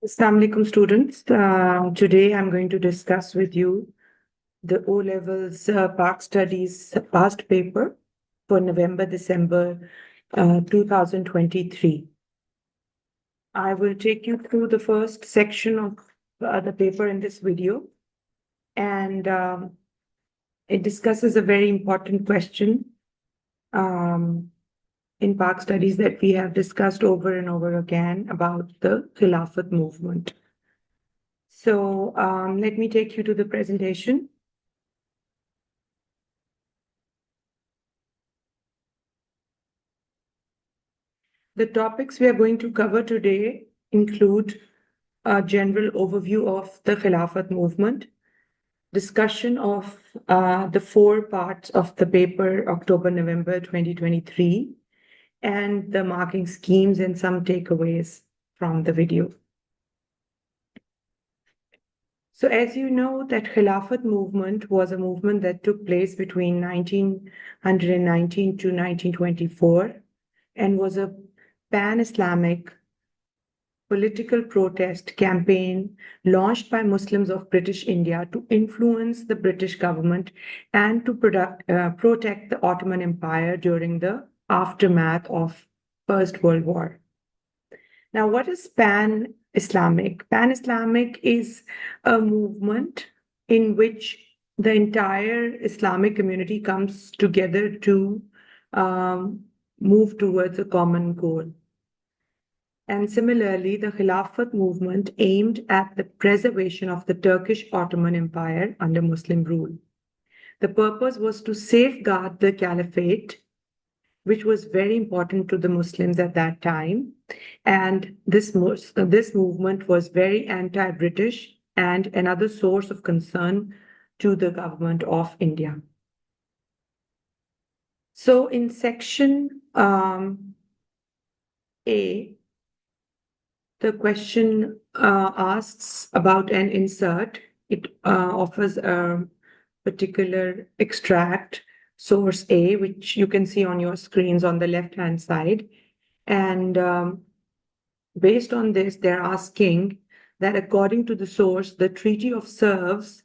Assalamu alaikum students. Today I'm going to discuss with you the O-levels Park Studies past paper for November-December 2023. I will take you through the first section of the paper in this video, and it discusses a very important question um, in Park Studies that we have discussed over and over again about the Khilafat movement. So let me take you to the presentation. The topics we are going to cover today include a general overview of the Khilafat movement, discussion of the four parts of the paper October-November 2023, and the marking schemes and some takeaways from the video. So as you know, that Khilafat movement was a movement that took place between 1919 to 1924 and was a pan-Islamic political protest campaign launched by Muslims of British India to influence the British government and to protect the Ottoman Empire during the aftermath of First World War. Now, what is pan-Islamic? Pan-Islamic is a movement in which the entire Islamic community comes together to move towards a common goal. And similarly, the Khilafat movement aimed at the preservation of the Turkish Ottoman Empire under Muslim rule. The purpose was to safeguard the caliphate, which was very important to the Muslims at that time. And this movement was very anti-British and another source of concern to the government of India. So in section A, the question asks about an insert. It offers a particular extract, source A, which you can see on your screens on the left-hand side. And based on this, they're asking that according to the source, the Treaty of Sevres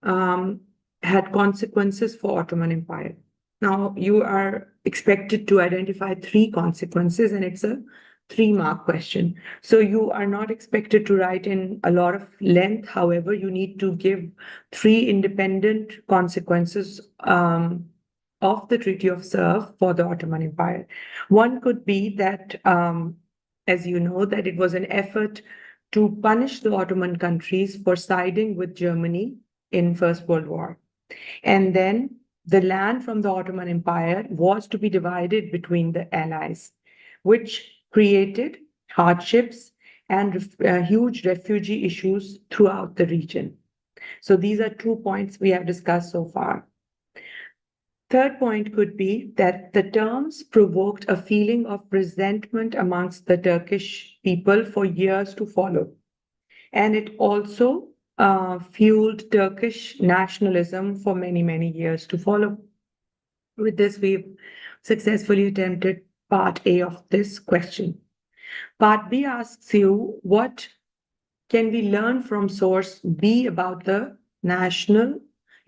had consequences for Ottoman Empire. Now, you are expected to identify three consequences, and it's a 3-mark question. So you are not expected to write in a lot of length. However, you need to give 3 independent consequences of the Treaty of Sevres for the Ottoman Empire. One could be that, as you know, that it was an effort to punish the Ottoman countries for siding with Germany in First World War. And then the land from the Ottoman Empire was to be divided between the Allies, which created hardships and huge refugee issues throughout the region. So these are 2 points we have discussed so far. Third point could be that the terms provoked a feeling of resentment amongst the Turkish people for years to follow. And it also fueled Turkish nationalism for many, many years to follow. With this, we've successfully attempted part A of this question. Part B asks you, what can we learn from source B about the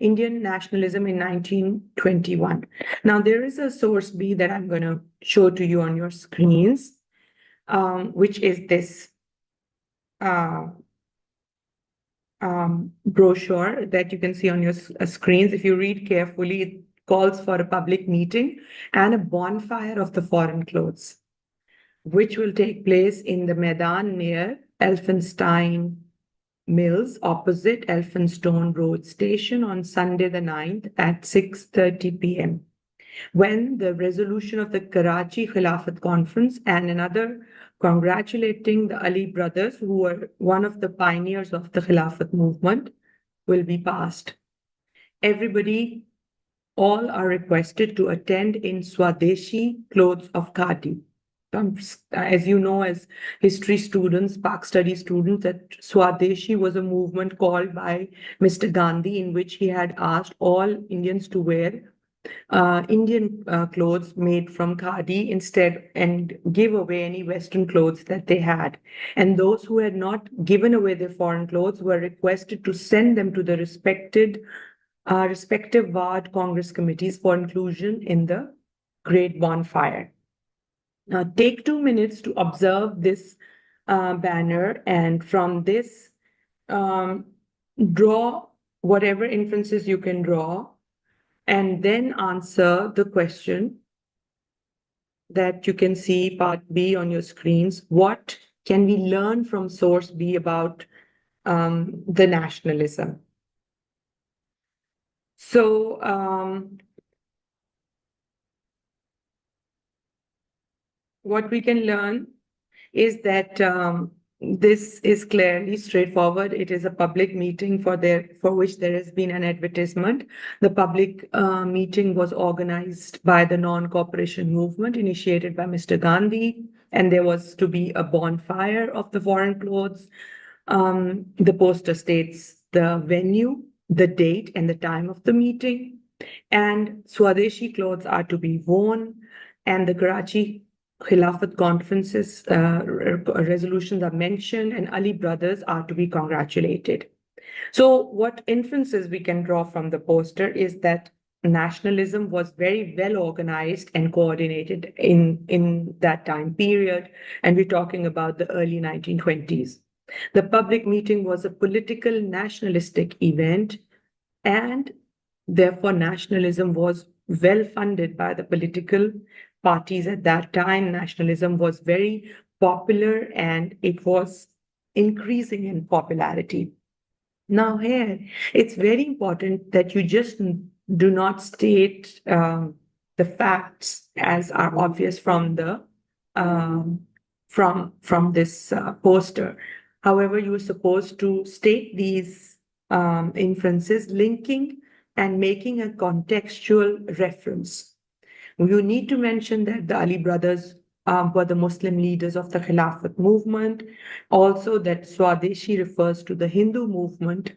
Indian nationalism in 1921? Now, there is a source B that I'm going to show to you on your screens, which is this brochure that you can see on your screens. If you read carefully, it calls for a public meeting and a bonfire of the foreign clothes, which will take place in the Maidan near Elphinstone Mills, opposite Elphinstone Road Station on Sunday the 9th at 6:30 p.m., when the resolution of the Karachi Khilafat Conference and another congratulating the Ali brothers, who were one of the pioneers of the Khilafat movement, will be passed. Everybody, all are requested to attend in Swadeshi clothes of khadi. As you know, as history students, Pak study students, that Swadeshi was a movement called by Mr. Gandhi, in which he had asked all Indians to wear Indian clothes made from khadi instead and give away any Western clothes that they had. And those who had not given away their foreign clothes were requested to send them to the respective ward Congress committees for inclusion in the Great Bonfire. Now, take 2 minutes to observe this banner, and from this, um, draw whatever inferences you can draw, and then answer the question that you can see, part B on your screens. What can we learn from source B about the nationalism? So, what we can learn is that this is clearly straightforward. It is a public meeting for which there has been an advertisement. The public meeting was organized by the non-cooperation movement initiated by Mr. Gandhi, and there was to be a bonfire of the foreign clothes. The poster states the venue, the date, and the time of the meeting, and Swadeshi clothes are to be worn, and the Karachi Khilafat conferences resolutions are mentioned, and Ali brothers are to be congratulated. So, what inferences we can draw from the poster is that nationalism was very well organized and coordinated in that time period, and we're talking about the early 1920s. The public meeting was a political nationalistic event, and therefore nationalism was well funded by the political parties at that time. Nationalism was very popular and it was increasing in popularity. Now, here, it's very important that you just do not state the facts as are obvious from the from this poster. However, you are supposed to state these inferences, linking and making a contextual reference. You need to mention that the Ali brothers were the Muslim leaders of the Khilafat movement. Also, that Swadeshi refers to the Hindu movement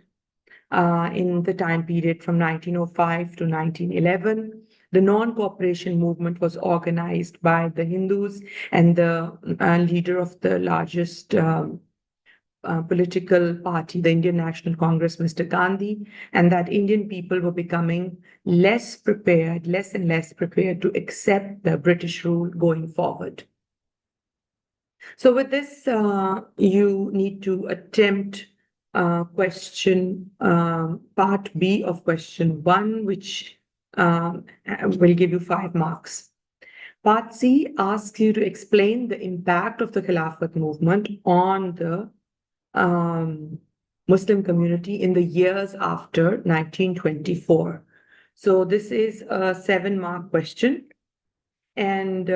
in the time period from 1905 to 1911. The non-cooperation movement was organized by the Hindus and the leader of the largest political party, the Indian National Congress, Mr. Gandhi, and that Indian people were becoming less and less prepared to accept the British rule going forward. So with this, you need to attempt question part B of question 1, which will give you 5 marks. Part C asks you to explain the impact of the Khilafat movement on the Muslim community in the years after 1924. So this is a 7-mark question. And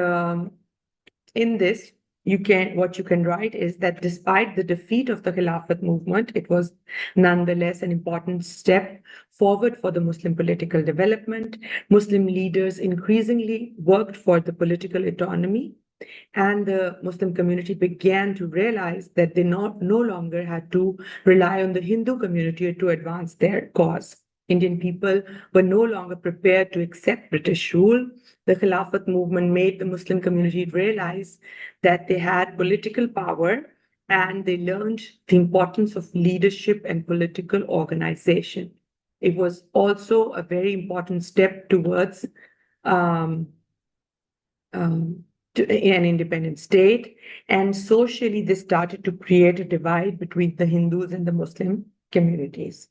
in this, what you can write is that despite the defeat of the Khilafat movement, it was nonetheless an important step forward for the Muslim political development. Muslim leaders increasingly worked for the political autonomy, and the Muslim community began to realize that they no longer had to rely on the Hindu community to advance their cause. Indian people were no longer prepared to accept British rule. The Khilafat movement made the Muslim community realize that they had political power, and they learned the importance of leadership and political organization. It was also a very important step towards to an independent state. And socially, this started to create a divide between the Hindus and the Muslim communities.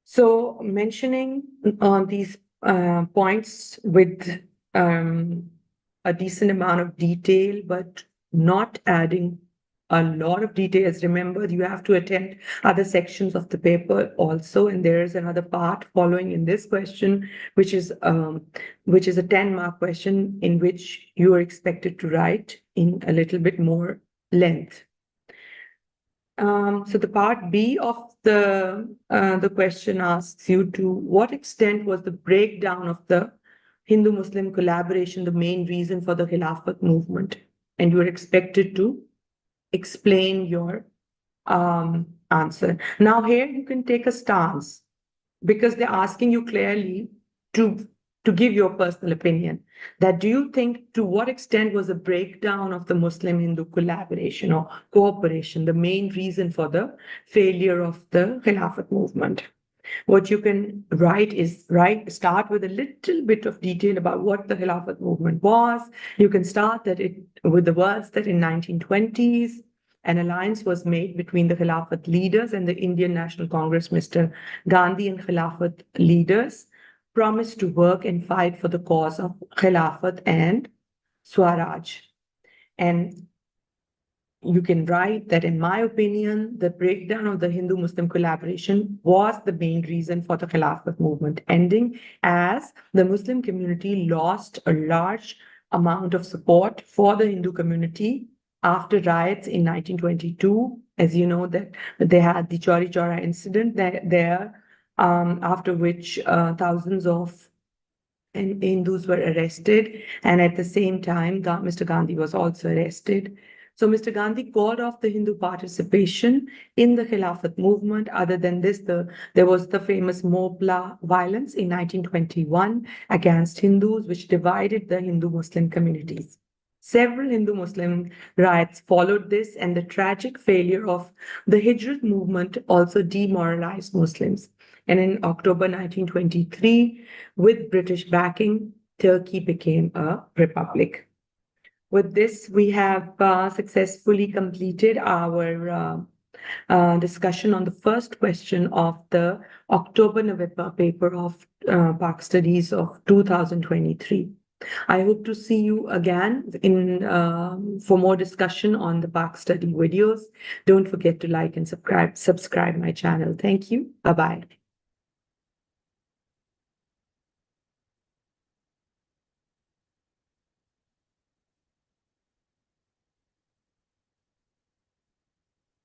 So mentioning these points with a decent amount of detail, but not adding a lot of details. Remember, you have to attempt other sections of the paper also, and there is another part following in this question, which is a 10-mark question in which you are expected to write in a little bit more length. So the part B of the question asks you to what extent was the breakdown of the Hindu-Muslim collaboration the main reason for the Khilafat movement? And you are expected to explain your answer. Now here you can take a stance because they're asking you clearly to to give your personal opinion, that do you think to what extent was the breakdown of the Muslim-Hindu collaboration or cooperation the main reason for the failure of the Khilafat movement? What you can write is start with a little bit of detail about what the Khilafat movement was. You can start with the words that in 1920s, an alliance was made between the Khilafat leaders and the Indian National Congress. Mr. Gandhi and Khilafat leaders promised to work and fight for the cause of Khilafat and Swaraj. And you can write that, in my opinion, the breakdown of the Hindu-Muslim collaboration was the main reason for the Khilafat movement ending, as the Muslim community lost a large amount of support for the Hindu community after riots in 1922. As you know, that they had the Chauri Chaura incident there, after which thousands of Hindus were arrested, and at the same time, Mr. Gandhi was also arrested. So Mr. Gandhi called off the Hindu participation in the Khilafat movement. Other than this, there was the famous Mopla violence in 1921 against Hindus, which divided the Hindu-Muslim communities. Several Hindu-Muslim riots followed this, and the tragic failure of the Hijrat movement also demoralized Muslims. And in October 1923, with British backing, Turkey became a republic. With this, we have successfully completed our discussion on the first question of the October-November paper of Pak Studies of 2023. I hope to see you again for more discussion on the Pak Study videos. Don't forget to like and subscribe my channel. Thank you. Bye-bye.